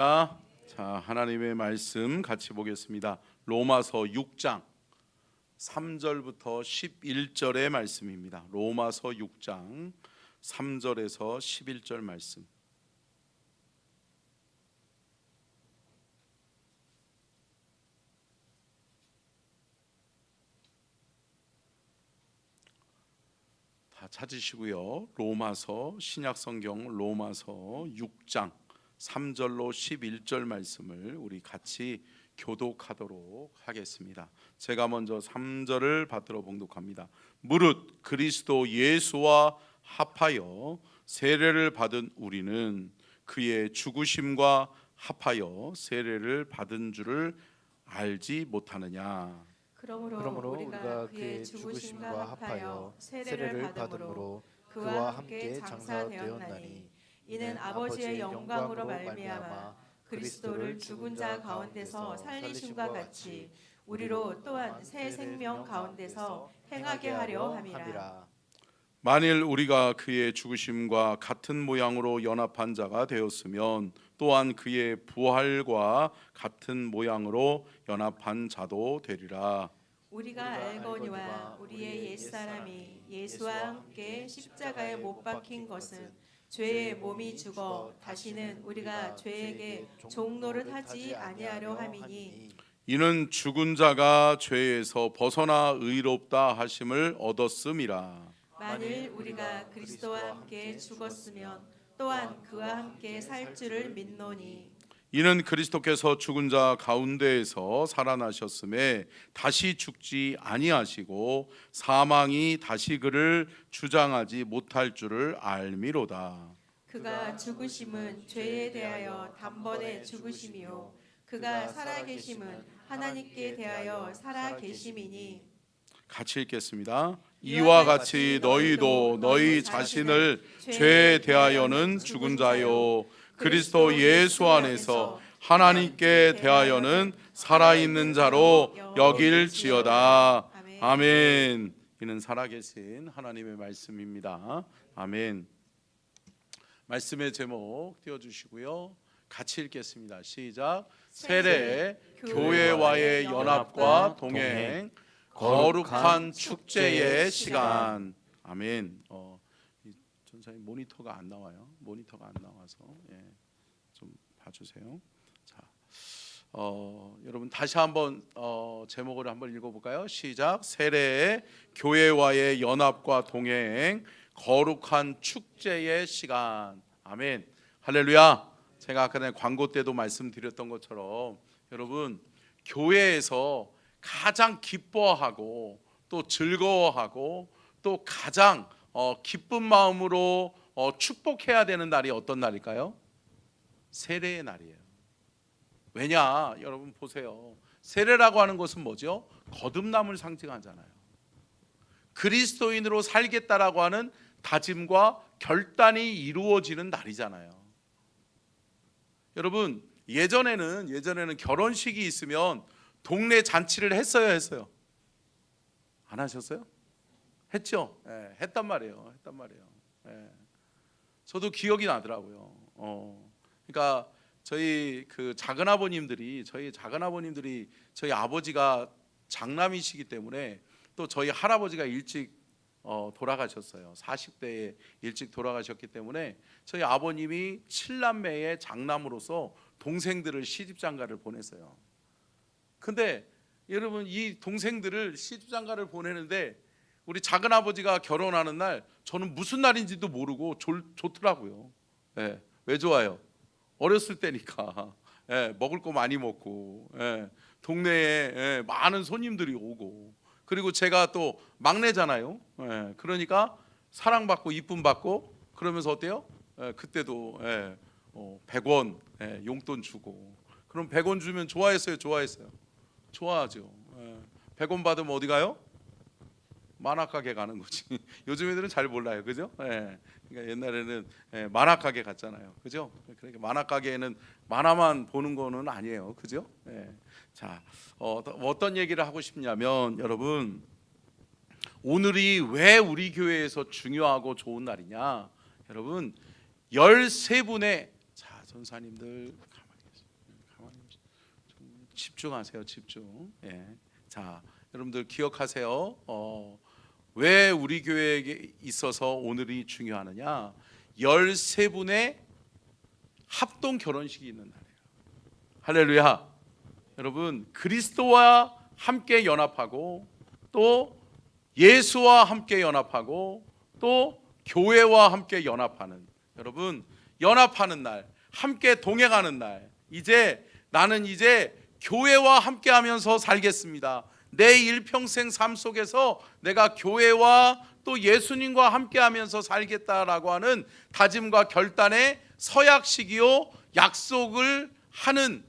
자, 하나님의 말씀 같이 보겠습니다. 로마서 6장 3절부터 11절의 말씀입니다. 로마서 6장 3절에서 11절 말씀. 다 찾으시고요. 로마서 신약성경 로마서 6장 3절로 11절 말씀을 우리 같이 교독하도록 하겠습니다. 제가 먼저 3절을 받들어 봉독합니다. 무릇 그리스도 예수와 합하여 세례를 받은 우리는 그의 죽으심과 합하여 세례를 받은 줄을 알지 못하느냐. 그러므로 우리가 그의 죽으심과 합하여 세례를 받음으로 그와 함께 장사되었나니 이는 아버지의 영광으로 말미암아 그리스도를 죽은 자 가운데서 살리심과 같이 우리로 또한 새 생명 가운데서 행하게 하려 함이라. 만일 우리가 그의 죽으심과 같은 모양으로 연합한 자가 되었으면 또한 그의 부활과 같은 모양으로 연합한 자도 되리라. 우리가 알거니와 우리의 옛사람이 예수와 함께 십자가에 못 박힌 것은 죄의 몸이 죽어 다시는 우리가 죄에게 종노릇 하지 아니하려 함이니 이는 죽은 자가 죄에서 벗어나 의롭다 하심을 얻었음이라. 만일 우리가 그리스도와 함께 죽었으면 또한 그와 함께 살 줄을 믿노니 이는 그리스도께서 죽은 자 가운데에서 살아나셨음에 다시 죽지 아니하시고 사망이 다시 그를 주장하지 못할 줄을 알미로다. 그가 죽으심은 죄에 대하여 단번에 죽으심이요 그가 살아계심은 하나님께 대하여 살아계심이니. 같이 읽겠습니다. 이와 같이 너희도 너희 자신을 죄에 대하여는 죽은 자요 그리스도 예수 안에서 하나님께 대하여는 살아있는 자로 여길지어다. 아멘. 이는 살아계신 하나님의 말씀입니다. 아멘. 말씀의 제목 띄워주시고요. 같이 읽겠습니다. 시작. 세례, 교회와의 연합과 동행, 거룩한 축제의 시간. 아멘. 전사님 모니터가 안 나와요. 모니터가 안 나와서 좀 봐주세요. 자, 여러분 다시 한번 제목을 한번 읽어볼까요? 시작. 세례, 교회와의 연합과 동행, 거룩한 축제의 시간. 아멘. 할렐루야. 제가 아까 전에 광고 때도 말씀드렸던 것처럼 여러분 교회에서 가장 기뻐하고 또 즐거워하고 또 가장 기쁜 마음으로 축복해야 되는 날이 어떤 날일까요? 세례의 날이에요. 왜냐? 여러분 보세요. 세례라고 하는 것은 뭐죠? 거듭남을 상징하잖아요. 그리스도인으로 살겠다라고 하는 다짐과 결단이 이루어지는 날이잖아요. 여러분 예전에는 결혼식이 있으면 동네 잔치를 했어요? 안 하셨어요? 했죠? 했단 말이에요. 저도 기억이 나더라고요. 그러니까 저희 작은 아버님들이 저희 아버지가 장남이시기 때문에 또 저희 할아버지가 일찍 돌아가셨어요. 40대에 일찍 돌아가셨기 때문에 저희 아버님이 7남매의 장남으로서 동생들을 시집장가를 보냈어요. 근데 여러분 이 동생들을 시집장가를 보내는데 우리 작은 아버지가 결혼하는 날 저는 무슨 날인지도 모르고 좋더라고요. 왜 좋아요? 어렸을 때니까 먹을 거 많이 먹고 동네에 많은 손님들이 오고 그리고 제가 또 막내잖아요. 그러니까 사랑받고 이쁨 받고 그러면서 어때요? 그때도 100원 용돈 주고 그럼 100원 주면 좋아했어요? 좋아하죠. 100원 받으면 어디 가요? 만화가게 가는 거지. 요즘 애들은 잘 몰라요, 그죠? 그러니까 옛날에는 만화가게 갔잖아요, 그죠? 그러니까 만화가게에는 만화만 보는 거는 아니에요, 그죠? 자, 어떤 얘기를 하고 싶냐면 여러분 오늘이 왜 우리 교회에서 중요하고 좋은 날이냐? 여러분 13분의 자 전사님들 가만히 계세요. 집중하세요. 집중. 예. 자, 여러분들 기억하세요. 왜 우리 교회에 있어서 오늘이 중요하느냐? 13분의 합동 결혼식이 있는 날이에요. 할렐루야. 여러분, 그리스도와 함께 연합하고 또 예수와 함께 연합하고 또 교회와 함께 연합하는, 여러분 연합하는 날, 함께 동행하는 날. 나는 이제 교회와 함께 하면서 살겠습니다. 내 일평생 삶 속에서 내가 교회와 또 예수님과 함께 하면서 살겠다라고 하는 다짐과 결단의 서약식이요 약속을 하는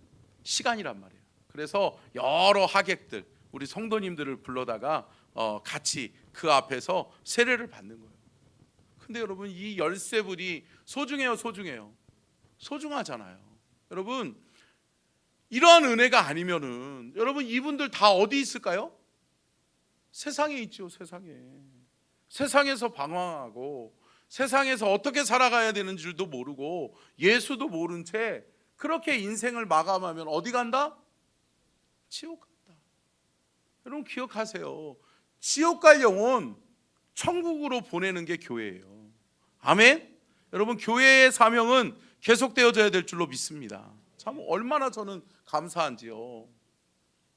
시간이란 말이에요. 그래서 여러 하객들, 우리 성도님들을 불러다가 같이 그 앞에서 세례를 받는 거예요. 근데 여러분, 이 13분이 소중해요. 소중하잖아요. 여러분, 이러한 은혜가 아니면은 여러분 이분들 다 어디 있을까요? 세상에 있죠. 세상에서 방황하고 세상에서 어떻게 살아가야 되는 줄도 모르고 예수도 모른 채 그렇게 인생을 마감하면 어디 간다? 지옥 간다. 여러분 기억하세요. 지옥 갈 영혼 천국으로 보내는 게 교회예요. 아멘. 여러분, 교회의 사명은 계속되어져야 될 줄로 믿습니다. 참 얼마나 저는 감사한지요.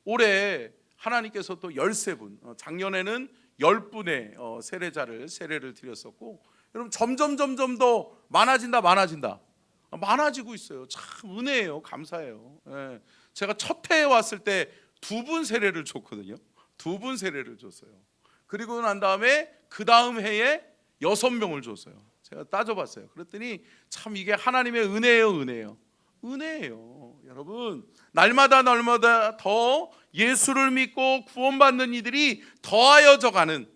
올해 하나님께서 또 13분, 작년에는 10분의 세례를 드렸었고, 여러분 점점 더 많아지고 있어요. 참 은혜예요. 감사해요. 예. 제가 첫 해에 왔을 때 2분 세례를 줬거든요. 2분 세례를 줬어요. 그리고 난 다음에 그 다음 해에 6명을 줬어요. 제가 따져봤어요. 그랬더니 참 이게 하나님의 은혜예요. 여러분, 날마다 더 예수를 믿고 구원받는 이들이 더하여져 가는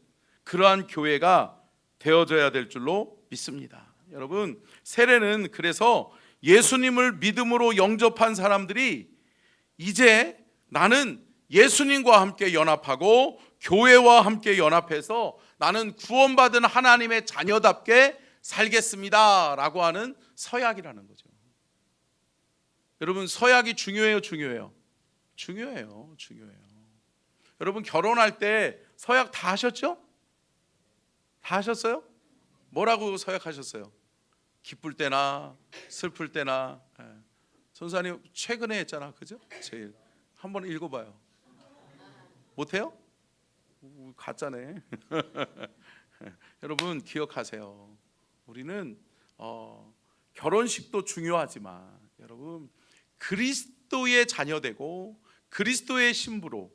그러한 교회가 되어져야 될 줄로 믿습니다. 여러분, 세례는 그래서 예수님을 믿음으로 영접한 사람들이 이제 나는 예수님과 함께 연합하고 교회와 함께 연합해서 나는 구원받은 하나님의 자녀답게 살겠습니다 라고 하는 서약이라는 거죠. 여러분, 서약이 중요해요? 중요해요. 여러분, 결혼할 때 서약 다 하셨죠? 다 하셨어요? 뭐라고 서약하셨어요? 기쁠 때나 슬플 때나. 선사님 최근에 했잖아, 그죠? 제일 한번 읽어봐요. 못해요? 가짜네. 여러분 기억하세요. 우리는 결혼식도 중요하지만 여러분 그리스도의 자녀되고 그리스도의 신부로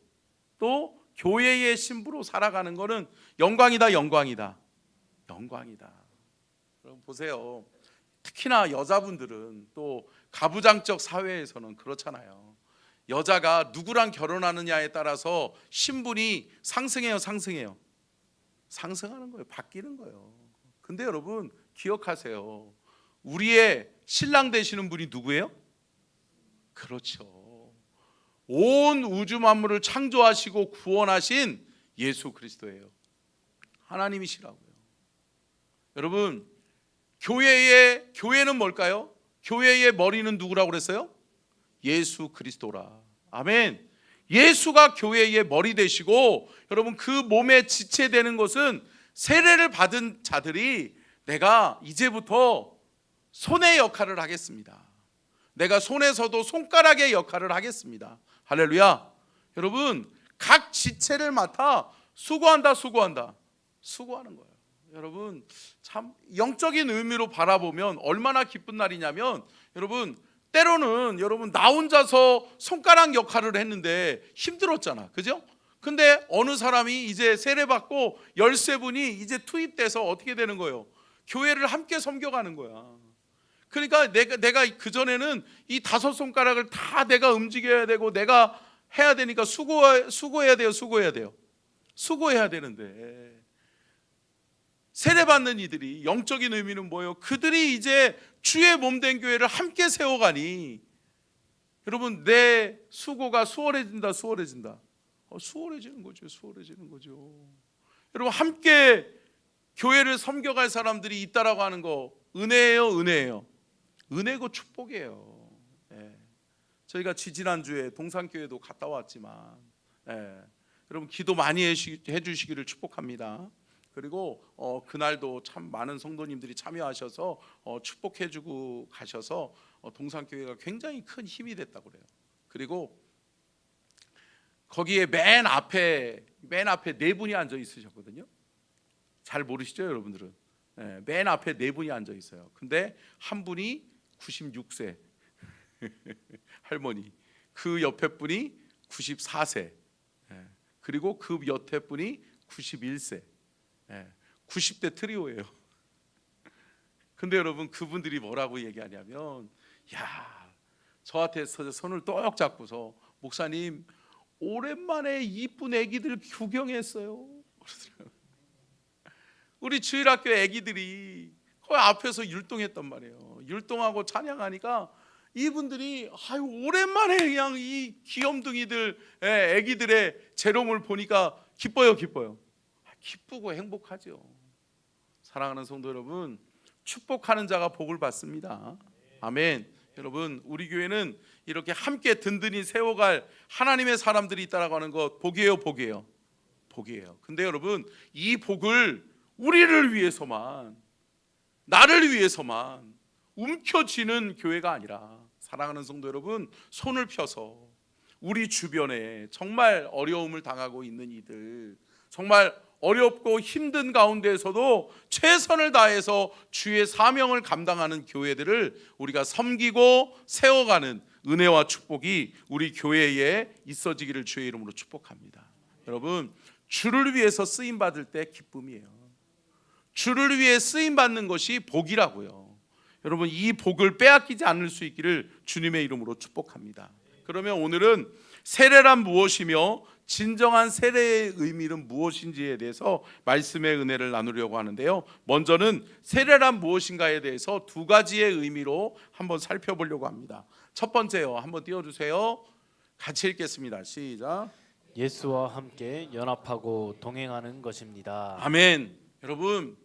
또 교회의 신부로 살아가는 것은 영광이다. 여러분 보세요. 특히나 여자분들은 또 가부장적 사회에서는 그렇잖아요. 여자가 누구랑 결혼하느냐에 따라서 신분이 상승해요? 상승하는 거예요. 바뀌는 거예요. 근데 여러분 기억하세요. 우리의 신랑 되시는 분이 누구예요? 그렇죠. 온 우주 만물을 창조하시고 구원하신 예수 그리스도예요. 하나님이시라고요. 여러분, 교회는 뭘까요? 교회의 머리는 누구라고 그랬어요? 예수 그리스도라. 아멘. 예수가 교회의 머리 되시고 여러분 그 몸에 지체되는 것은 세례를 받은 자들이 내가 이제부터 손의 역할을 하겠습니다. 내가 손에서도 손가락의 역할을 하겠습니다. 할렐루야. 여러분 각 지체를 맡아 수고하는 거예요. 여러분 참 영적인 의미로 바라보면 얼마나 기쁜 날이냐면 여러분 때로는 여러분 나 혼자서 손가락 역할을 했는데 힘들었잖아, 그죠? 근데 어느 사람이 이제 세례받고 13분이 이제 투입돼서 어떻게 되는 거예요? 교회를 함께 섬겨가는 거야. 그러니까 내가 그전에는 이 5손가락을 다 내가 움직여야 되고 내가 해야 되니까 수고해야 되는데 세례받는 이들이 영적인 의미는 뭐예요? 그들이 이제 주의 몸된 교회를 함께 세워가니 여러분 내 수고가 수월해진다. 수월해지는 거죠. 여러분 함께 교회를 섬겨갈 사람들이 있다라고 하는 거 은혜예요? 은혜고 축복이에요. 저희가 지지난주에 동산교회도 갔다 왔지만 여러분 기도 많이 해주시기를 축복합니다. 그리고 그날도 참 많은 성도님들이 참여하셔서 축복해주고 가셔서 동산교회가 굉장히 큰 힘이 됐다고 그래요. 그리고 거기에 맨 앞에 네 분이 앉아 있으셨거든요. 잘 모르시죠, 여러분들은? 맨 앞에 네 분이 앉아 있어요. 근데 한 분이 96세 할머니, 그 옆에 분이 94세, 그리고 그 옆에 분이 91세, 90대 트리오예요. 근데 여러분 그분들이 뭐라고 얘기하냐면, 야, 저한테 손을 똑 잡고서 목사님 오랜만에 이쁜 애기들 구경했어요. 우리 주일학교 애기들이 거기 앞에서 율동했단 말이에요. 율동하고 찬양하니까 이분들이 아유 오랜만에 그냥 이 귀염둥이들 애기들의 재롱을 보니까 기뻐요. 기쁘고 행복하죠. 사랑하는 성도 여러분, 축복하는 자가 복을 받습니다. 아멘. 여러분 우리 교회는 이렇게 함께 든든히 세워갈 하나님의 사람들이 있다라고 하는 것 복이에요. 근데 여러분 이 복을 우리를 위해서만, 나를 위해서만 움켜쥐는 교회가 아니라, 사랑하는 성도 여러분, 손을 펴서 우리 주변에 정말 어려움을 당하고 있는 이들, 정말 어렵고 힘든 가운데에서도 최선을 다해서 주의 사명을 감당하는 교회들을 우리가 섬기고 세워가는 은혜와 축복이 우리 교회에 있어지기를 주의 이름으로 축복합니다. 여러분 주를 위해서 쓰임 받을 때 기쁨이에요. 주를 위해 쓰임 받는 것이 복이라고요. 여러분 이 복을 빼앗기지 않을 수 있기를 주님의 이름으로 축복합니다. 그러면 오늘은 세례란 무엇이며 진정한 세례의 의미는 무엇인지에 대해서 말씀의 은혜를 나누려고 하는데요. 먼저는 세례란 무엇인가에 대해서 두 가지의 의미로 한번 살펴보려고 합니다. 첫 번째요, 한번 띄워주세요. 같이 읽겠습니다. 시작. 예수와 함께 연합하고 동행하는 것입니다. 아멘. 여러분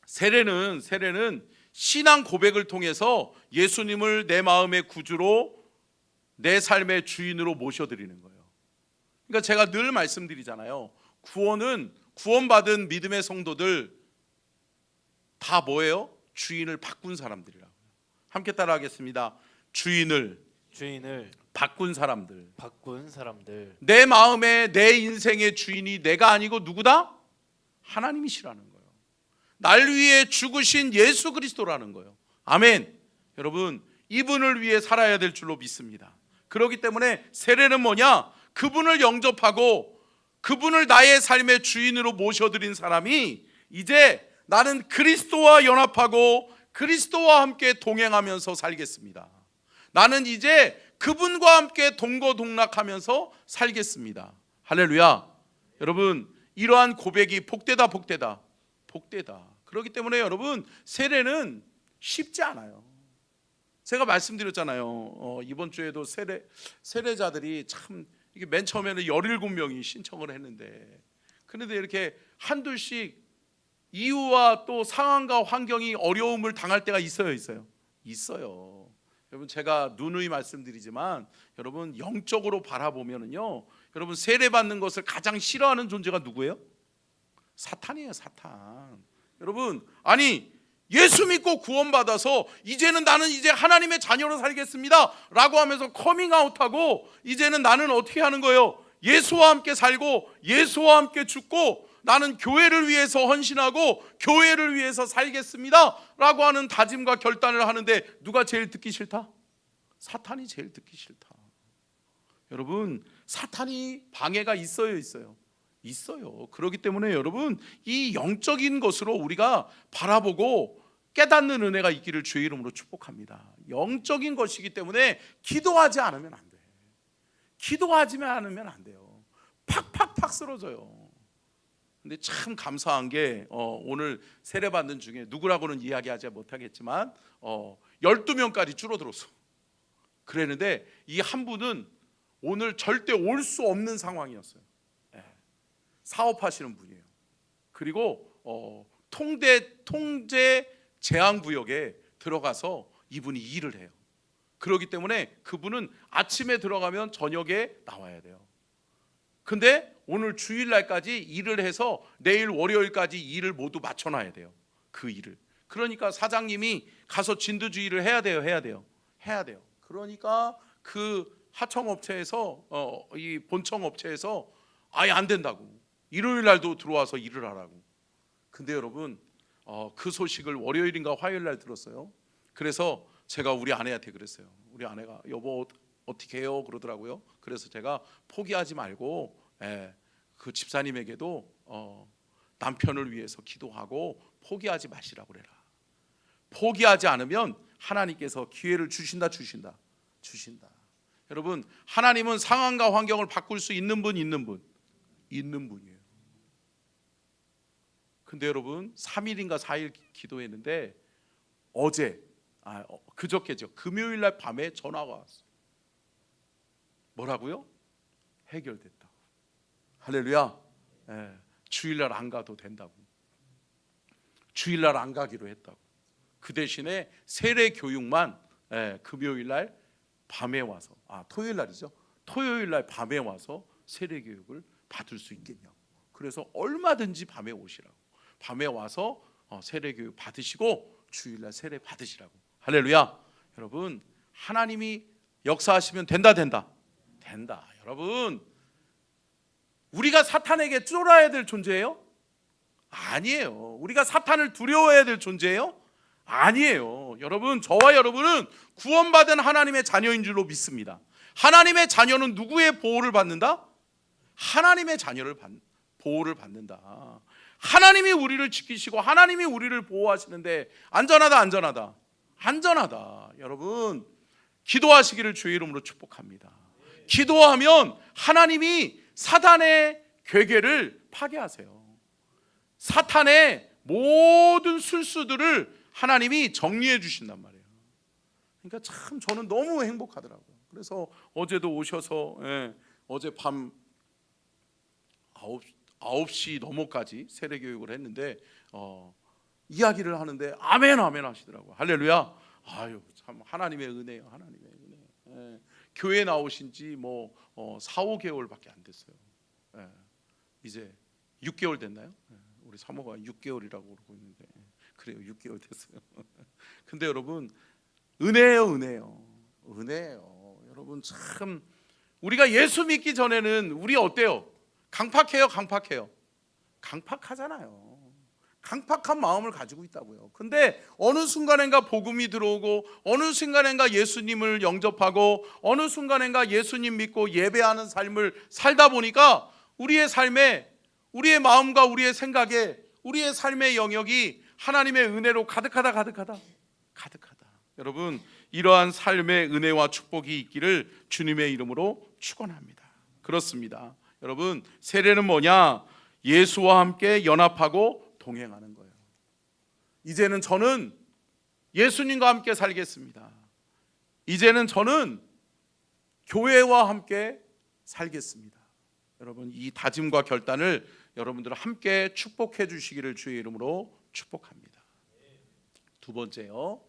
세례는 신앙 고백을 통해서 예수님을 내 마음의 구주로, 내 삶의 주인으로 모셔드리는 거예요. 그러니까 제가 늘 말씀드리잖아요. 구원받은 믿음의 성도들 다 뭐예요? 주인을 바꾼 사람들이라고요. 함께 따라하겠습니다. 주인을 바꾼 사람들. 내 마음의, 내 인생의 주인이 내가 아니고 누구다? 하나님이시라는 거예요. 날 위해 죽으신 예수 그리스도라는 거예요. 아멘. 여러분 이분을 위해 살아야 될 줄로 믿습니다. 그렇기 때문에 세례는 뭐냐? 그분을 영접하고 그분을 나의 삶의 주인으로 모셔드린 사람이 이제 나는 그리스도와 연합하고 그리스도와 함께 동행하면서 살겠습니다. 나는 이제 그분과 함께 동거동락하면서 살겠습니다. 할렐루야. 여러분 이러한 고백이 복되다. 그렇기 때문에 여러분 세례는 쉽지 않아요. 제가 말씀드렸잖아요. 이번 주에도 세례자들이 참 이게 맨 처음에는 17명이 신청을 했는데, 그런데 이렇게 한둘씩 이유와 또 상황과 환경이 어려움을 당할 때가 있어요. 여러분 제가 누누이 말씀드리지만 여러분 영적으로 바라보면은요, 여러분 세례 받는 것을 가장 싫어하는 존재가 누구예요? 사탄이에요. 사탄. 여러분 아니 예수 믿고 구원받아서 이제는 나는 이제 하나님의 자녀로 살겠습니다 라고 하면서 커밍아웃하고 이제는 나는 어떻게 하는 거예요? 예수와 함께 살고 예수와 함께 죽고 나는 교회를 위해서 헌신하고 교회를 위해서 살겠습니다 라고 하는 다짐과 결단을 하는데 누가 제일 듣기 싫다? 사탄이 제일 듣기 싫다. 여러분 사탄이 방해가 있어요. 그렇기 때문에 여러분 이 영적인 것으로 우리가 바라보고 깨닫는 은혜가 있기를 주의 이름으로 축복합니다. 영적인 것이기 때문에 기도하지 않으면 안 돼. 기도하지 않으면 안 돼요. 팍팍팍 쓰러져요. 근데 참 감사한 게 오늘 세례받는 중에 누구라고는 이야기하지 못하겠지만 12명까지 줄어들었어. 그랬는데 이 한 분은 오늘 절대 올 수 없는 상황이었어요. 사업하시는 분이에요. 그리고 통제 제한구역에 들어가서 이분이 일을 해요. 그렇기 때문에 그분은 아침에 들어가면 저녁에 나와야 돼요. 근데 오늘 주일날까지 일을 해서 내일 월요일까지 일을 모두 맞춰놔야 돼요. 그 일을. 그러니까 사장님이 가서 진두지휘를 해야 돼요. 그러니까 그 하청업체에서 이 본청업체에서 아예 안 된다고. 일요일날도 들어와서 일을 하라고. 근데 여러분 그 소식을 월요일인가 화요일날 들었어요. 그래서 제가 우리 아내한테 그랬어요. 우리 아내가 여보 어떻게 해요? 그러더라고요. 그래서 제가 포기하지 말고 그 집사님에게도 남편을 위해서 기도하고 포기하지 마시라고 그래라. 포기하지 않으면 하나님께서 기회를 주신다. 여러분 하나님은 상황과 환경을 바꿀 수 있는 분이에요. 근데 여러분 3일인가 4일 기도했는데 그저께죠. 금요일날 밤에 전화가 왔어요. 뭐라고요? 해결됐다고. 할렐루야. 주일날 안 가도 된다고. 주일날 안 가기로 했다고. 그 대신에 세례 교육만 금요일날 밤에 와서 토요일날이죠. 토요일날 밤에 와서 세례 교육을 받을 수 있겠냐고. 그래서 얼마든지 밤에 오시라고. 밤에 와서 세례 교육 받으시고 주일날 세례 받으시라고. 할렐루야. 여러분 하나님이 역사하시면 된다. 여러분 우리가 사탄에게 쫄아야 될 존재예요? 아니에요. 우리가 사탄을 두려워해야 될 존재예요? 아니에요. 여러분 저와 여러분은 구원받은 하나님의 자녀인 줄로 믿습니다. 하나님의 자녀는 누구의 보호를 받는다? 하나님의 자녀를 보호를 받는다. 하나님이 우리를 지키시고 하나님이 우리를 보호하시는데 안전하다. 여러분 기도하시기를 주의 이름으로 축복합니다. 기도하면 하나님이 사단의 괴계를 파괴하세요. 사탄의 모든 술수들을 하나님이 정리해 주신단 말이에요. 그러니까 참 저는 너무 행복하더라고요. 그래서 어제도 오셔서 어제 밤 9시 넘어까지 세례 교육을 했는데 이야기를 하는데 아멘 하시더라고요. 할렐루야. 참 하나님의 은혜예요. 하나님의 은혜. 교회 나오신 지 4, 5개월밖에 안 됐어요. 이제 6개월 됐나요? 우리 사모가 6개월이라고 그러고 있는데 그래요. 6개월 됐어요. 근데 여러분 은혜예요. 여러분 참 우리가 예수 믿기 전에는 우리 어때요? 강팍해요? 강팍하잖아요. 강팍한 마음을 가지고 있다고요. 근데 어느 순간엔가 복음이 들어오고 어느 순간엔가 예수님을 영접하고 어느 순간엔가 예수님 믿고 예배하는 삶을 살다 보니까 우리의 삶에 우리의 마음과 우리의 생각에 우리의 삶의 영역이 하나님의 은혜로 가득하다. 여러분 이러한 삶의 은혜와 축복이 있기를 주님의 이름으로 축원합니다. 그렇습니다. 여러분 세례는 뭐냐? 예수와 함께 연합하고 동행하는 거예요. 이제는 저는 예수님과 함께 살겠습니다. 이제는 저는 교회와 함께 살겠습니다. 여러분 이 다짐과 결단을 여러분들 함께 축복해 주시기를 주의 이름으로 축복합니다. 두 번째요.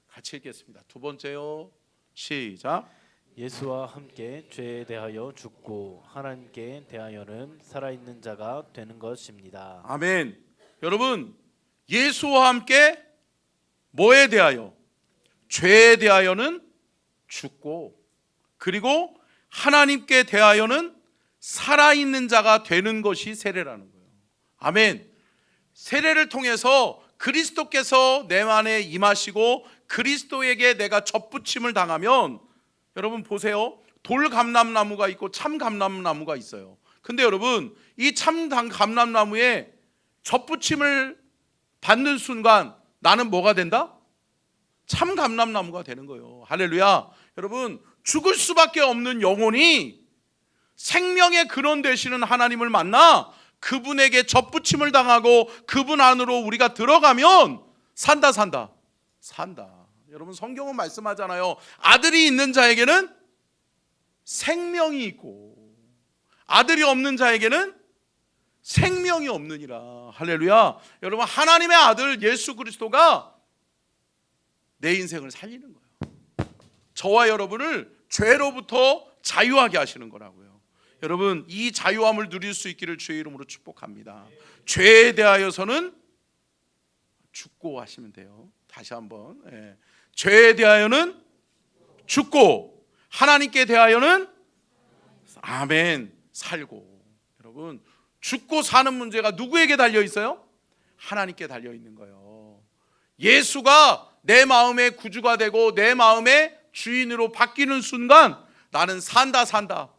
같이 읽겠습니다. 두 번째요. 시작. 예수와 함께 죄에 대하여 죽고 하나님께 대하여는 살아있는 자가 되는 것입니다. 아멘. 여러분 예수와 함께 뭐에 대하여? 죄에 대하여는 죽고 그리고 하나님께 대하여는 살아있는 자가 되는 것이 세례라는 거예요. 아멘. 세례를 통해서 그리스도께서 내 안에 임하시고 그리스도에게 내가 접붙임을 당하면 여러분 보세요. 돌 감람나무가 있고 참 감람나무가 있어요. 근데 여러분 이 참 감람나무에 접붙임을 받는 순간 나는 뭐가 된다? 참 감람나무가 되는 거예요. 할렐루야. 여러분 죽을 수밖에 없는 영혼이 생명의 근원 되시는 하나님을 만나 그분에게 접붙임을 당하고 그분 안으로 우리가 들어가면 산다. 여러분 성경은 말씀하잖아요. 아들이 있는 자에게는 생명이 있고 아들이 없는 자에게는 생명이 없느니라. 할렐루야. 여러분 하나님의 아들 예수 그리스도가 내 인생을 살리는 거예요. 저와 여러분을 죄로부터 자유하게 하시는 거라고요. 여러분, 이 자유함을 누릴 수 있기를 주의 이름으로 축복합니다. 죄에 대하여서는 죽고 하시면 돼요. 다시 한번. 죄에 대하여는 죽고 하나님께 대하여는 아멘 살고. 여러분, 죽고 사는 문제가 누구에게 달려 있어요? 하나님께 달려 있는 거예요. 예수가 내 마음의 구주가 되고 내 마음의 주인으로 바뀌는 순간 나는 산다.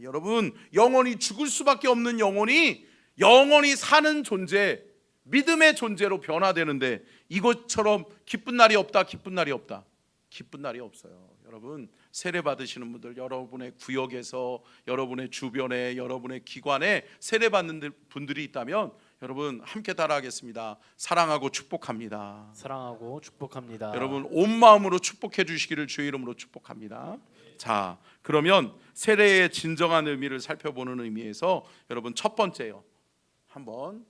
여러분, 영원히 죽을 수밖에 없는 영혼이 영원히 사는 존재, 믿음의 존재로 변화되는데 이것처럼 기쁜 날이 없다. 기쁜 날이 없어요. 여러분, 세례 받으시는 분들, 여러분의 구역에서, 여러분의 주변에, 여러분의 기관에 세례 받는 분들이 있다면 여러분 함께 따라하겠습니다. 사랑하고 축복합니다. 사랑하고 축복합니다. 여러분 온 마음으로 축복해 주시기를 주의 이름으로 축복합니다. 자, 그러면 세례의 진정한 의미를 살펴보는 의미에서 여러분 첫 번째요. 한번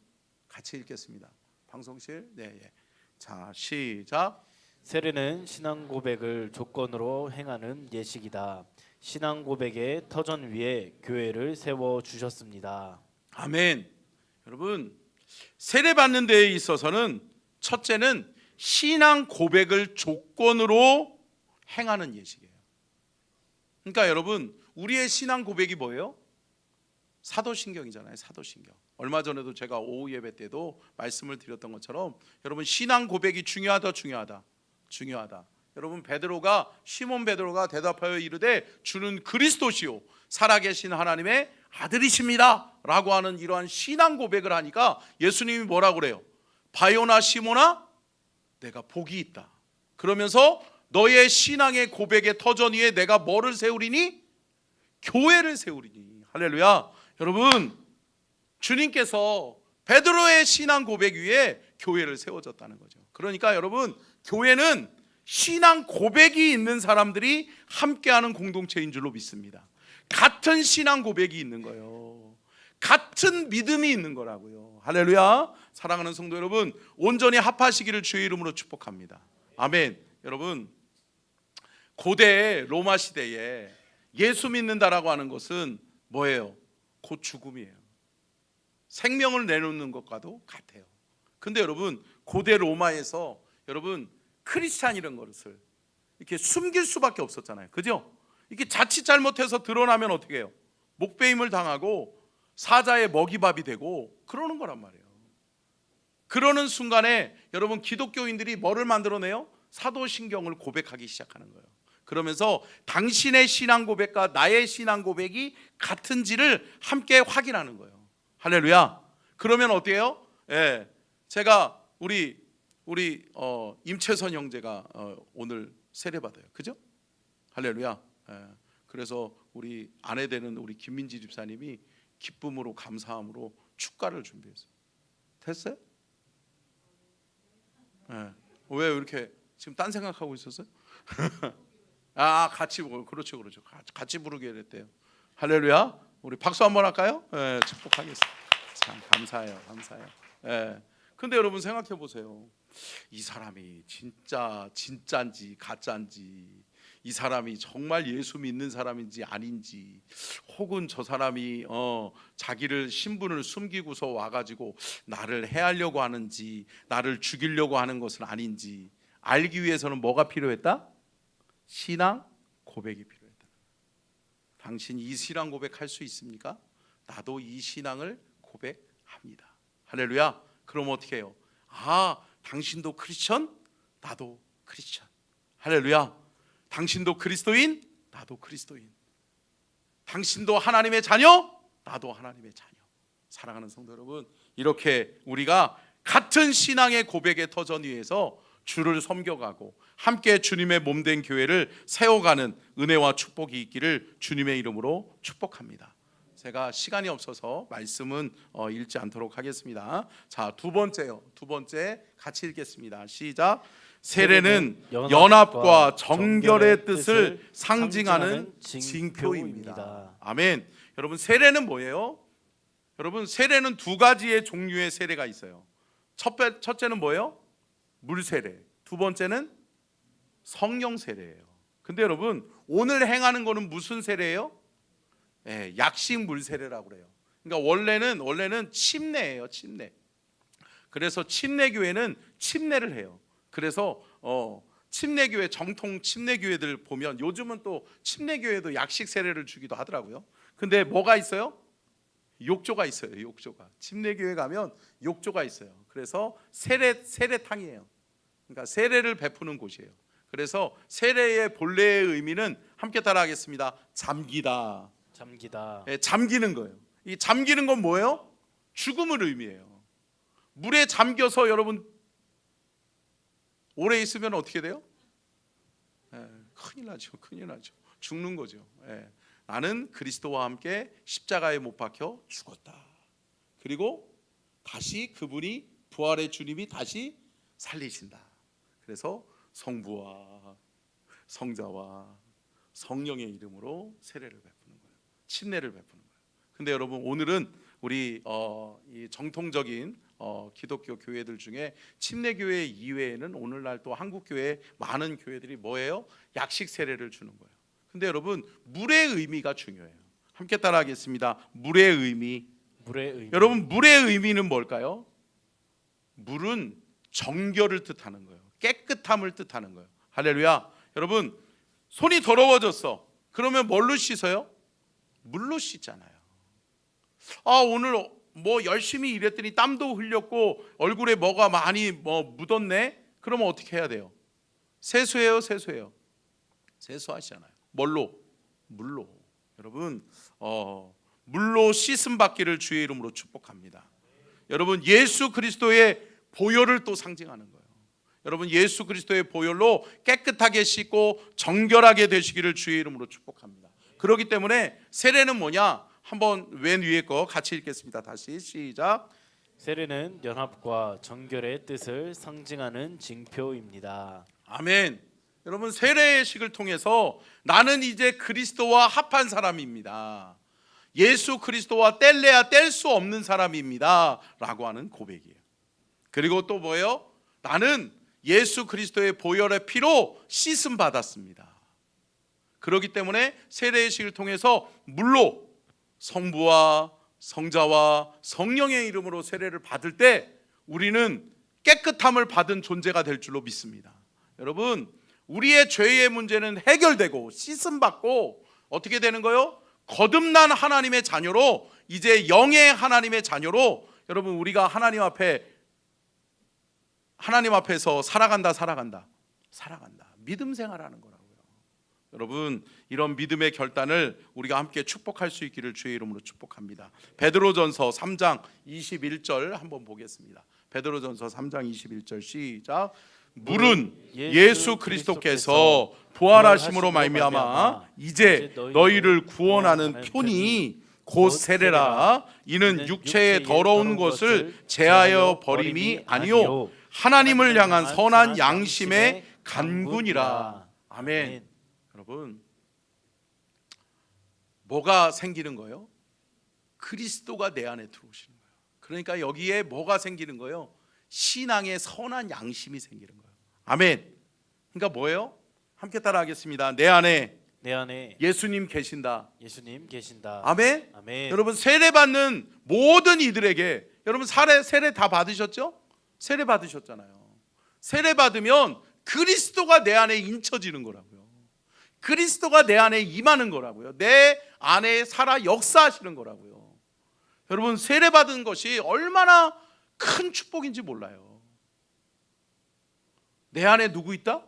같이 읽겠습니다. 방송실. 네. 자, 시작. 세례는 신앙 고백을 조건으로 행하는 예식이다. 신앙 고백의 터전 위에 교회를 세워 주셨습니다. 아멘. 여러분, 세례 받는 데에 있어서는 첫째는 신앙 고백을 조건으로 행하는 예식이에요. 그러니까 여러분, 우리의 신앙 고백이 뭐예요? 사도신경이잖아요. 사도신경. 얼마 전에도 제가 오후 예배 때도 말씀을 드렸던 것처럼 여러분, 신앙 고백이 중요하다. 여러분, 시몬 베드로가 대답하여 이르되 주는 그리스도시요 살아계신 하나님의 아들이십니다 라고 하는 이러한 신앙 고백을 하니까 예수님이 뭐라고 그래요? 바요나 시몬아, 내가 복이 있다. 그러면서 너의 신앙의 고백의 터전 위에 내가 뭐를 세우리니? 교회를 세우리니. 할렐루야. 여러분, 주님께서 베드로의 신앙 고백 위에 교회를 세워줬다는 거죠. 그러니까 여러분, 교회는 신앙 고백이 있는 사람들이 함께하는 공동체인 줄로 믿습니다. 같은 신앙 고백이 있는 거예요. 같은 믿음이 있는 거라고요. 할렐루야. 사랑하는 성도 여러분, 온전히 합하시기를 주의 이름으로 축복합니다. 아멘. 여러분, 고대 로마 시대에 예수 믿는다라고 하는 것은 뭐예요? 곧 죽음이에요. 생명을 내놓는 것과도 같아요. 근데 여러분, 고대 로마에서 여러분 크리스찬이라는 것을 이렇게 숨길 수밖에 없었잖아요. 그죠? 이렇게 자칫 잘못해서 드러나면 어떻게 해요? 목배임을 당하고 사자의 먹이밥이 되고 그러는 거란 말이에요. 그러는 순간에 여러분, 기독교인들이 뭐를 만들어내요? 사도신경을 고백하기 시작하는 거예요. 그러면서 당신의 신앙 고백과 나의 신앙 고백이 같은지를 함께 확인하는 거예요. 할렐루야. 그러면 어때요? 제가 우리 임채선 형제가 오늘 세례 받아요. 그죠? 할렐루야. 그래서 우리 아내 되는 우리 김민지 집사님이 기쁨으로 감사함으로 축가를 준비했어요. 됐어요? 왜 이렇게 지금 딴 생각하고 있었어요? 같이 그렇죠. 같이 부르게 됐대요. 할렐루야. 우리 박수 한번 할까요? 축복하겠습니다. 참 감사해요. 근데 여러분 생각해 보세요. 이 사람이 진짜인지 가짜인지, 이 사람이 정말 예수 믿는 사람인지 아닌지, 혹은 저 사람이 자기를 신분을 숨기고서 와가지고 나를 해하려고 하는지, 나를 죽이려고 하는 것은 아닌지 알기 위해서는 뭐가 필요했다? 신앙 고백이 필요했다. 당신 이 신앙 고백할 수 있습니까? 나도 이 신앙을 고백합니다. 할렐루야. 그럼 어떻게 해요? 당신도 크리스천? 나도 크리스천. 할렐루야. 당신도 그리스도인? 나도 그리스도인. 당신도 하나님의 자녀? 나도 하나님의 자녀. 사랑하는 성도 여러분, 이렇게 우리가 같은 신앙의 고백의 터전 위에서 주를 섬겨가고 함께 주님의 몸된 교회를 세워가는 은혜와 축복이 있기를 주님의 이름으로 축복합니다. 제가 시간이 없어서 말씀은 읽지 않도록 하겠습니다. 자, 두 번째 같이 읽겠습니다. 시작. 세례는 연합과 정결의 뜻을 상징하는 징표입니다. 아멘. 여러분, 세례는 뭐예요? 여러분, 세례는 두 가지의 종류의 세례가 있어요. 첫째는 뭐예요? 물 세례. 두 번째는 성령 세례예요. 근데 여러분 오늘 행하는 거는 무슨 세례예요? 예, 약식물 세례라고 그래요. 그러니까 원래는 침례예요, 침례. 그래서 침례교회는 침례를 해요. 그래서 침례교회, 정통 침례교회들 보면 요즘은 또 침례교회도 약식 세례를 주기도 하더라고요. 근데 뭐가 있어요? 욕조가 있어요. 욕조가. 침례교회 가면 욕조가 있어요. 그래서 세례탕이에요. 그러니까 세례를 베푸는 곳이에요. 그래서 세례의 본래의 의미는 함께 따라하겠습니다. 잠기다. 잠기다. 예, 잠기는 거예요. 이 잠기는 건 뭐예요? 죽음을 의미해요. 물에 잠겨서 여러분 오래 있으면 어떻게 돼요? 예, 큰일 나죠. 큰일 나죠. 죽는 거죠. 예, 나는 그리스도와 함께 십자가에 못 박혀 죽었다. 그리고 다시 그분이 부활의 주님이 다시 살리신다. 그래서 성부와 성자와 성령의 이름으로 세례를 베푸는 거예요. 침례를 베푸는 거예요. 근데 여러분 오늘은 우리 이 정통적인 기독교 교회들 중에 침례교회 이외에는 오늘날 또 한국 교회 많은 교회들이 뭐예요? 약식 세례를 주는 거예요. 근데 여러분 물의 의미가 중요해요. 함께 따라하겠습니다. 물의 의미. 물의 의미. 여러분 물의 의미는 뭘까요? 물은 정결을 뜻하는 거예요. 깨끗함을 뜻하는 거예요. 할렐루야. 여러분 손이 더러워졌어. 그러면 뭘로 씻어요? 물로 씻잖아요. 오늘 뭐 열심히 일했더니 땀도 흘렸고 얼굴에 뭐가 많이 묻었네. 그러면 어떻게 해야 돼요? 세수해요, 세수해요. 세수하시잖아요. 뭘로? 물로. 여러분 물로 씻음 받기를 주의 이름으로 축복합니다. 여러분 예수 그리스도의 보혈을 또 상징하는 거예요. 여러분 예수 그리스도의 보혈로 깨끗하게 씻고 정결하게 되시기를 주의 이름으로 축복합니다. 그렇기 때문에 세례는 뭐냐? 한번 맨 위에 거 같이 읽겠습니다. 다시 시작. 세례는 연합과 정결의 뜻을 상징하는 징표입니다. 아멘. 여러분 세례식을 통해서 나는 이제 그리스도와 합한 사람입니다. 예수 그리스도와 뗄래야 뗄 수 없는 사람입니다 라고 하는 고백이에요. 그리고 또 뭐예요? 나는 예수 그리스도의 보혈의 피로 씻음 받았습니다. 그렇기 때문에 세례식을 통해서 물로 성부와 성자와 성령의 이름으로 세례를 받을 때 우리는 깨끗함을 받은 존재가 될 줄로 믿습니다. 여러분 우리의 죄의 문제는 해결되고 씻음 받고 어떻게 되는 거예요? 거듭난 하나님의 자녀로 이제 영의 하나님의 자녀로 여러분 우리가 하나님 앞에서 살아간다 믿음 생활하는 거라고요. 여러분 이런 믿음의 결단을 우리가 함께 축복할 수 있기를 주의 이름으로 축복합니다. 베드로전서 3장 21절 한번 보겠습니다. 베드로전서 3장 21절 시작. 물은 예수 그리스도께서 부활하심으로 말미암아 이제 너희를 구원하는 편이 곧 세례라. 이는 육체의 더러운 것을 제하여 버림이 아니요 하나님을 향한 선한 양심의 간군이라. 아멘. 여러분 뭐가 생기는 거예요? 그리스도가 내 안에 들어오시는 거예요. 그러니까 여기에 뭐가 생기는 거예요? 신앙의 선한 양심이 생기는 거예요. 아멘. 그러니까 뭐예요? 함께 따라하겠습니다. 내 안에 예수님 계신다. 예수님 계신다. 아멘. 아멘. 여러분 세례 받는 모든 이들에게 여러분 세례 다 받으셨죠? 세례 받으셨잖아요. 세례 받으면 그리스도가 내 안에 인쳐지는 거라고요. 그리스도가 내 안에 임하는 거라고요. 내 안에 살아 역사하시는 거라고요. 여러분 세례 받은 것이 얼마나 큰 축복인지 몰라요. 내 안에 누구 있다?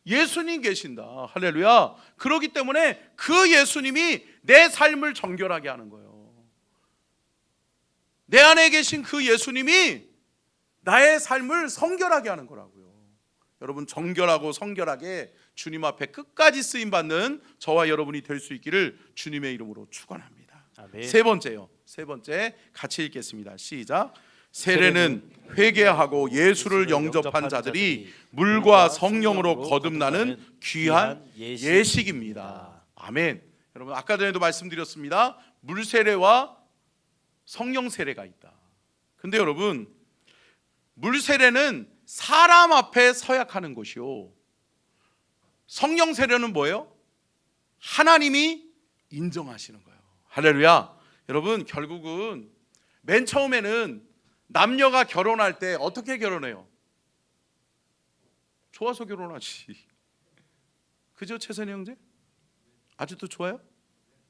예수님 계신다. 할렐루야. 그렇기 때문에 그 예수님이 내 삶을 정결하게 하는 거예요. 내 안에 계신 그 예수님이 나의 삶을 성결하게 하는 거라고요. 여러분 정결하고 성결하게 주님 앞에 끝까지 쓰임 받는 저와 여러분이 될 수 있기를 주님의 이름으로 축원합니다. 아멘. 세 번째 같이 읽겠습니다. 시작. 세례는 회개하고 예수를 영접한 자들이 물과 성령으로 거듭나는 귀한 예식입니다. 아멘. 여러분 아까 전에도 말씀드렸습니다. 물 세례와 성령 세례가 있다. 근데 여러분 물 세례는 사람 앞에 서약하는 것이요 성령 세례는 뭐예요? 하나님이 인정하시는 거예요. 할렐루야. 여러분, 결국은 맨 처음에는 남녀가 결혼할 때 어떻게 결혼해요? 좋아서 결혼하지. 그죠, 최선희 형제? 아직도 좋아요?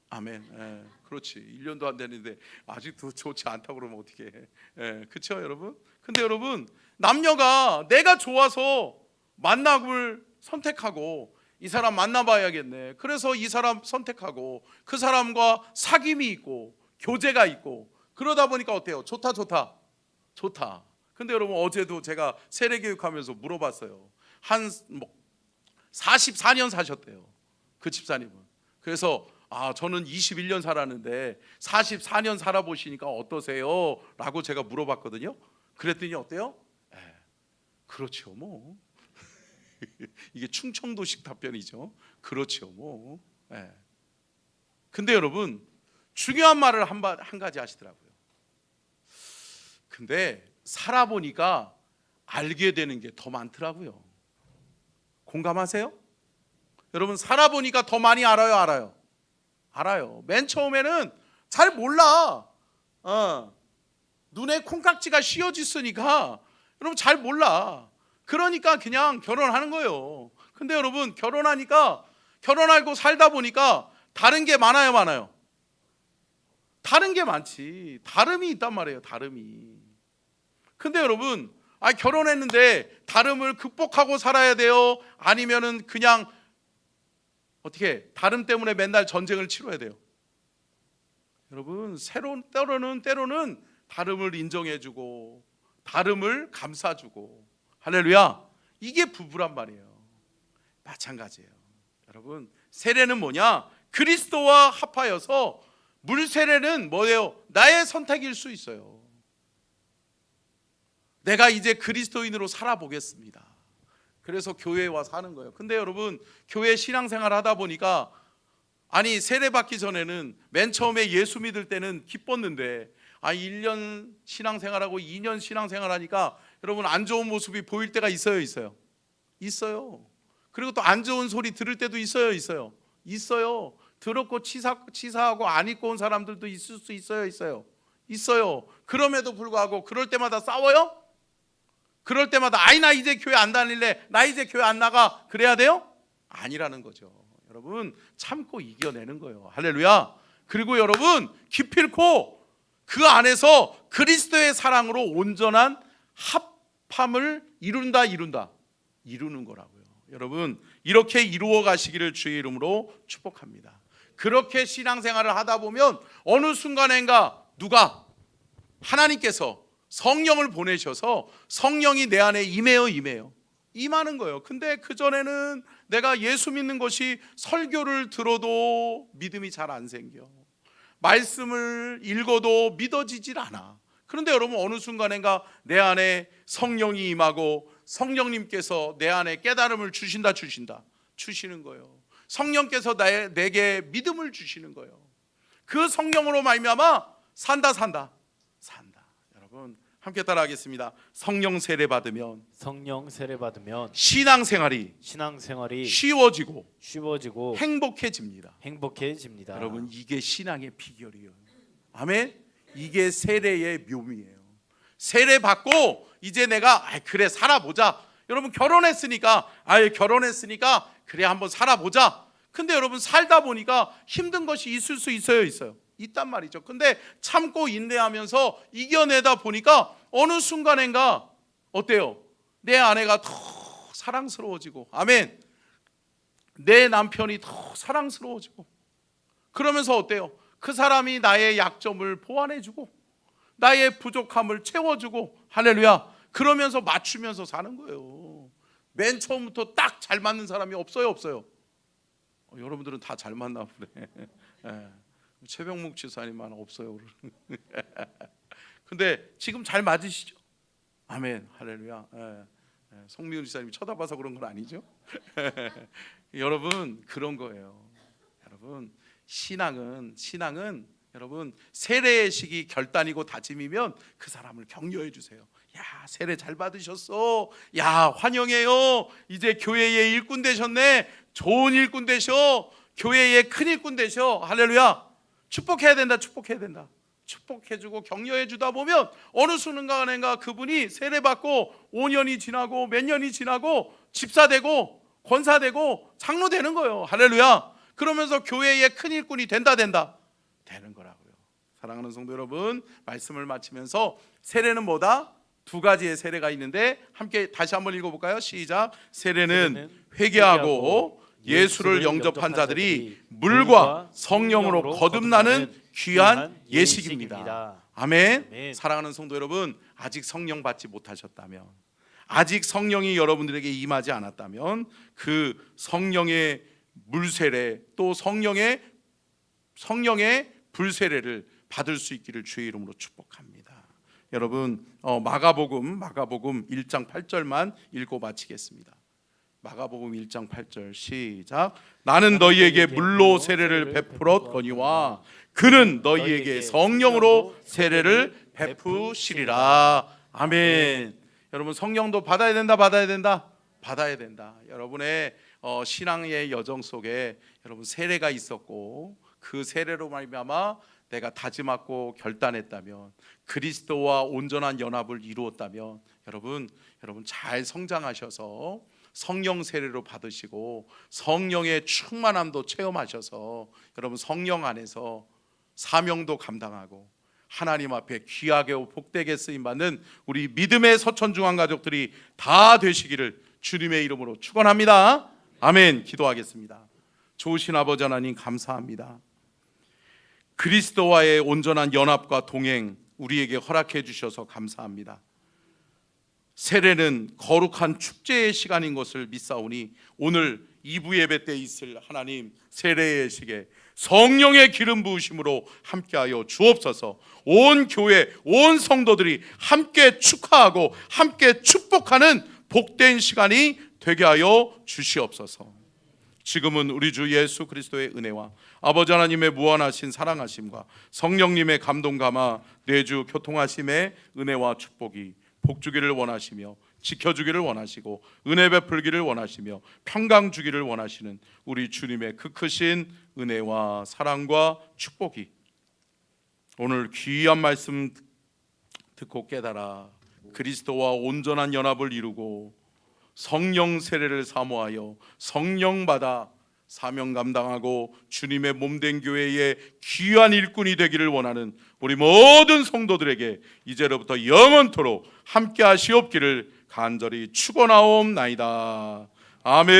아멘. 예, 그렇지. 1년도 안 되는데 아직도 좋지 않다고 그러면 어떻게 해? 예, 그렇죠, 여러분? 근데 여러분, 남녀가 내가 좋아서 만남을 선택하고 이 사람 만나봐야겠네. 그래서 이 사람 선택하고 그 사람과 사귐이 있고 교제가 있고 그러다 보니까 어때요? 좋다, 좋다, 좋다. 근데 여러분, 어제도 제가 세례교육하면서 물어봤어요. 한 44년 사셨대요, 그 집사님은. 그래서 저는 21년 살았는데 44년 살아보시니까 어떠세요? 라고 제가 물어봤거든요. 그랬더니 어때요? 그렇죠 뭐. 이게 충청도식 답변이죠. 그렇죠 뭐. 근데 여러분, 중요한 말을 한 가지 하시더라고요. 근데 살아보니까 알게 되는 게 더 많더라고요. 공감하세요? 여러분, 살아보니까 더 많이 알아요? 알아요. 맨 처음에는 잘 몰라. 눈에 콩깍지가 씌어졌으니까 여러분 잘 몰라. 그러니까 그냥 결혼하는 거예요. 근데 여러분, 결혼하고 살다 보니까 다른 게 많아요? 다른 게 많지. 다름이 있단 말이에요, 다름이. 근데 여러분, 결혼했는데 다름을 극복하고 살아야 돼요? 아니면은 그냥 어떻게 다름 때문에 맨날 전쟁을 치러야 돼요? 여러분, 때로는 다름을 인정해주고 다름을 감싸주고, 할렐루야, 이게 부부란 말이에요. 마찬가지예요. 여러분, 세례는 뭐냐? 그리스도와 합하여서, 물 세례는 뭐예요? 나의 선택일 수 있어요. 내가 이제 그리스도인으로 살아보겠습니다. 그래서 교회에 와서 하는 거예요. 근데 여러분, 교회 신앙생활 하다 보니까 세례 받기 전에는 맨 처음에 예수 믿을 때는 기뻤는데 1년 신앙생활하고 2년 신앙생활 하니까 여러분, 안 좋은 모습이 보일 때가 있어요? 그리고 또 안 좋은 소리 들을 때도 있어요? 더럽고 치사하고 안 입고 온 사람들도 있을 수 있어요. 그럼에도 불구하고 그럴 때마다 싸워요? 그럴 때마다 나 이제 교회 안 다닐래, 나 이제 교회 안 나가, 그래야 돼요? 아니라는 거죠. 여러분, 참고 이겨내는 거예요. 할렐루야. 그리고 여러분, 기필코 그 안에서 그리스도의 사랑으로 온전한 합함을 이루는 거라고요. 여러분, 이렇게 이루어 가시기를 주의 이름으로 축복합니다. 그렇게 신앙생활을 하다 보면 어느 순간인가 하나님께서 성령을 보내셔서 성령이 내 안에 임하는 거예요. 근데 그전에는 내가 예수 믿는 것이 설교를 들어도 믿음이 잘 안 생겨. 말씀을 읽어도 믿어지질 않아. 그런데 여러분, 어느 순간인가 내 안에 성령이 임하고 성령님께서 내 안에 깨달음을 주시는 거예요. 성령께서 내게 믿음을 주시는 거예요. 그 성령으로 말미암아 산다. 여러분, 함께 따라하겠습니다. 성령 세례 받으면 신앙생활이 쉬워지고 행복해집니다. 여러분, 이게 신앙의 비결이에요. 아멘. 이게 세례의 묘미예요. 세례 받고 이제 내가 그래 살아보자. 여러분, 결혼했으니까 그래 한번 살아보자. 근데 여러분, 살다 보니까 힘든 것이 있을 수 있어요? 있단 말이죠. 근데 참고 인내하면서 이겨내다 보니까 어느 순간인가 어때요? 내 아내가 더 사랑스러워지고, 아멘. 내 남편이 더 사랑스러워지고, 그러면서 어때요? 그 사람이 나의 약점을 보완해주고 나의 부족함을 채워주고, 할렐루야. 그러면서 맞추면서 사는 거예요. 맨 처음부터 딱 잘 맞는 사람이 없어요? 여러분들은 다 잘 맞나 보네. 최병묵 지사님만 없어요. 근데 지금 잘 맞으시죠? 아멘, 할렐루야. 성미훈 지사님이 쳐다봐서 그런 건 아니죠? 여러분, 그런 거예요. 여러분, 신앙은 여러분 세례식이 결단이고 다짐이면 그 사람을 격려해 주세요. 야, 세례 잘 받으셨어. 야, 환영해요. 이제 교회의 일꾼 되셨네. 좋은 일꾼 되셔. 교회의 큰 일꾼 되셔. 할렐루야. 축복해야 된다. 축복해야 된다. 축복해주고 격려해주다 보면 어느 순간인가 그분이 세례받고 5년이 지나고 몇 년이 지나고 집사되고 권사되고 장로 되는 거예요. 할렐루야. 그러면서 교회의 큰 일꾼이 된다 되는 거라고요. 사랑하는 성도 여러분, 말씀을 마치면서 세례는 뭐다? 두 가지의 세례가 있는데 함께 다시 한번 읽어볼까요? 시작. 세례는 회개하고 예수를 영접한 자들이 물과 성령으로 거듭나는 귀한 예식입니다. 아멘. 사랑하는 성도 여러분, 아직 성령 받지 못하셨다면, 아직 성령이 여러분들에게 임하지 않았다면 그 성령의 물세례 또 성령의 불세례를 받을 수 있기를 주의 이름으로 축복합니다. 여러분 마가복음 1장 8절만 읽고 마치겠습니다. 마가복음 1장 8절 시작. 나는 너희에게 물로 세례를 베풀었거니와 그는 너희에게 성령으로 세례를 베푸시리라. 아멘. 여러분 성령도 받아야 된다. 받아야 된다. 여러분의 신앙의 여정 속에 여러분 세례가 있었고 그 세례로 말미암아 내가 다짐하고 결단했다면 그리스도와 온전한 연합을 이루었다면 여러분 잘 성장하셔서 성령 세례로 받으시고 성령의 충만함도 체험하셔서 여러분 성령 안에서 사명도 감당하고 하나님 앞에 귀하게 복되게 쓰임받는 우리 믿음의 서천중앙 가족들이 다 되시기를 주님의 이름으로 축원합니다. 아멘. 기도하겠습니다. 좋으신 아버지 하나님 감사합니다. 그리스도와의 온전한 연합과 동행 우리에게 허락해 주셔서 감사합니다. 세례는 거룩한 축제의 시간인 것을 믿사오니 오늘 2부 예배 때 있을 하나님 세례의 시계 성령의 기름 부으심으로 함께하여 주옵소서. 온 교회 온 성도들이 함께 축하하고 함께 축복하는 복된 시간이 되게 하여 주시옵소서. 지금은 우리 주 예수 그리스도의 은혜와 아버지 하나님의 무한하신 사랑하심과 성령님의 감동 감화 내주 교통하심의 은혜와 축복이 복주기를 원하시며 지켜주기를 원하시고 은혜 베풀기를 원하시며 평강 주기를 원하시는 우리 주님의 그 크신 은혜와 사랑과 축복이 오늘 귀한 말씀 듣고 깨달아 그리스도와 온전한 연합을 이루고 성령 세례를 사모하여 성령 받아 사명 감당하고 주님의 몸된 교회의 귀한 일꾼이 되기를 원하는 우리 모든 성도들에게 이제로부터 영원토록 함께 하시옵기를 간절히 축원하옵나이다. 아멘.